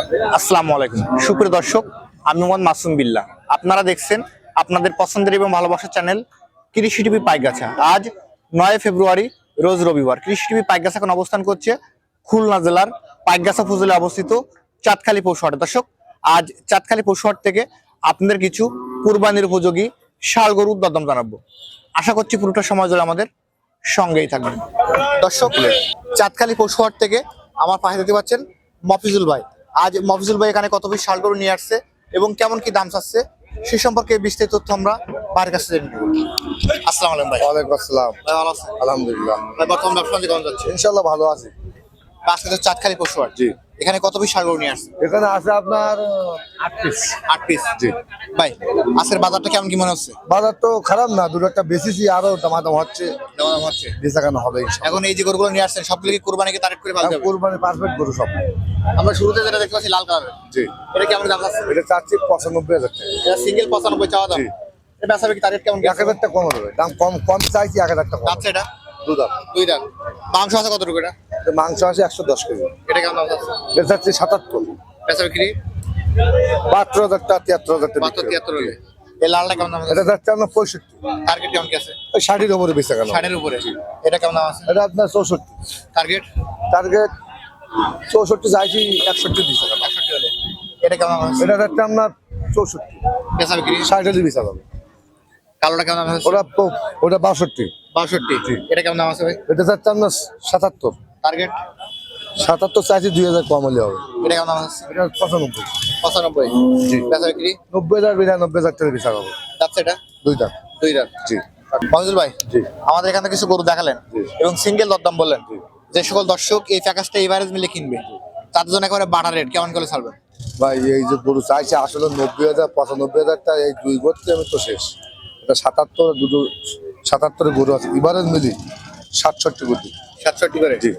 আসসালামু আলাইকুম সুপ্রিয় দর্শক, আমি মোহাম্মদ মাসুম বিল্লাহ। আপনারা দেখছেন আপনাদের পছন্দের এবং ভালোবাসার চ্যানেল কৃষি টিভি পাইকগাছা। আজ 9 ফেব্রুয়ারি রোজ রবিবার। কৃষি টিভি পাইকগাছা এখন অবস্থান করছে খুলনা জেলার পাইকগাছা উপজেলা অবস্থিত চাঁদখালী পশুহাটে। দর্শক, আজ চাঁদখালী পশুহাট থেকে আপনাদের কিছু কুরবানির উপযোগী ষাঁড় গরুর দরদাম জানাবো। আশা করছি পুরোটা সময় ধরে আমাদের সঙ্গেই থাকবেন। দর্শক, চাঁদখালী পশুহাট থেকে আমার পাশে দেখতে পাচ্ছেন মফিজুল ভাই। আজ মফিজুল ভাই এখানে কত পিস ষাঁড় গরু নিয়ে আসছে এবং কেমন কি দাম চাচ্ছে সে সম্পর্কে বিস্তারিত তথ্য আমরা ভাইয়ের কাছে জেনে নেব। আসসালামু আলাইকুম ভাই। ওয়ালাইকুম আসসালাম। ভাই ভালো আছেন? আলহামদুলিল্লাহ ভাই বর্তমান ব্যবসা বাণিজ্য কেমন যাচ্ছে? ইনশাল্লাহ ভালো আছি। আজকে তো চাঁদখালী পশুহাট, জি। এখানে কত পিস ষাঁড় গরু নিয়ে আসছে? এখানে আছে আপনার 8 পিস। 8 পিস। জি। ভাই আজকের বাজারটা কেমন কি মনে হচ্ছে? বাজার তো খারাপ না, দুটো একটা বেশিছি, আরো দামাদাম হচ্ছে, দাম হচ্ছে বেচা কেন হবে ইনশাল্লাহ। এখন এই যে গরুগুলো নিয়ে আসছেন সবগুলো কি কুরবানিকে টার্গেট করে ভালো যাবে? কোরবানি পারফেক্ট গরু সব। আমরা শুরুতে যেটা দেখতে পাচ্ছি লাল কালারের, জি। এটা কেমন দাম যাচ্ছে? এটা চাচ্ছি 95,000 টাকা। এটা সিঙ্গেল 95 চাওয়া দাম। জি। এটা বেচাবে কি টার্গেট কেমন? 1,000 টাকা কম হবে, দাম কম কম চাইছি, 1,000 টাকা কম। আচ্ছা, এটা দুধ দুই দাম। মাংস আছে কতটুকু? এটা মাংস আছে 110 কেজি। এটা কেমন দাম যাচ্ছে? এটা চাচ্ছি 77। বেচাবে কি? 72,000 টাকা, 73,000 টাকা মাত্র বিক্রি হবে। 73 হলে। এই লালটা কেমন দাম এটা যাচ্ছে? যাচ্ছে আপনার 65। টার্গেট কেমন কি আছে? ওই 60-এর উপরে বেচা কেন। 60 এর উপরে। এটা কেমন দাম আছে? এটা আপনার 64। টার্গেট টার্গেট 64 চাইছি, 61 দিচ্ছে। 61 হলে। এটা কেমন দাম আছে? এটা যাচ্ছে আপনার 64। বেচাবে কি? 60 বেচা যাবে। কালোটা কেমন দাম আছে? ওটা 62। 62। এটা কেমন দাম আছে ভাই? এটা যাচ্ছে আপনার 77। টার্গেট 77 চাইছি, 2,000 কম হলে হবে। এটা কেমন দাম আছে? এটা 95। 95। জি। বেচাবে কি? 90,000 92,000 টাকা বেচা হবে। যাচ্ছে এটা দুইটা। দুই দাম। জি। মফিজুল ভাই, জি। আমাদের এখানে কিছু গরু দেখালেন জি। এবং সিঙ্গেল দরদাম বললেন। যে সকল দর্শক এই প্যাকেজটা এভারেজ মিলে কিনবে তাদের জন্য একেবারে বাটা রেট কেমন করে ছাড়বেন? ভাই এই যে গরু চাইছে আসলে 90,000 95,000 টাকা, এই দুই গোত্রে আমি তো শেষ। এটা 77 দুটো 77 গরু আছে, এবারে মিলি 67 গরু। 67 করে। জি।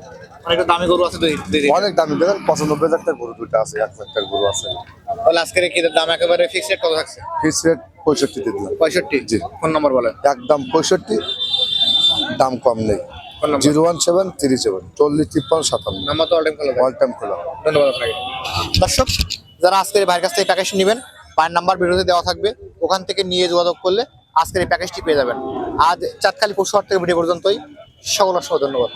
মানে একটু দামি গরু আছে দুই দুই দিন। অনেক দামি, দেখেন 95,000 টাকা গরু দুইটা আছে, 1,00,000 টাকার গরু আছে। তাহলে আজকের কি দাম একেবারে ফিক্সড রেট কত থাকছে? ফিক্স রেট 65 দিয়ে দিলাম। 65। জি। ফোন নম্বর বলেন। একদম 65, দাম কম নেই। ফোন নম্বর 01737 40 53 57। নাম্বার তো অল টাইম খোলা থাকে। অল টাইম খোলা। ধন্যবাদ আপনাকে। দর্শক, যারা আজকের এই ভাইয়ের কাছ থেকে প্যাকেজ নেবেন, ভাইয়ের নাম্বার ভিডিওতে দেওয়া থাকবে, ওখান থেকে নিয়ে যোগাযোগ করলে আজকের এই প্যাকেজটি পেয়ে যাবেন। আজ চাঁদখালী পশুহাট থেকে ভিডিও পর্যন্তই। সকল অসংখ্য ধন্যবাদ।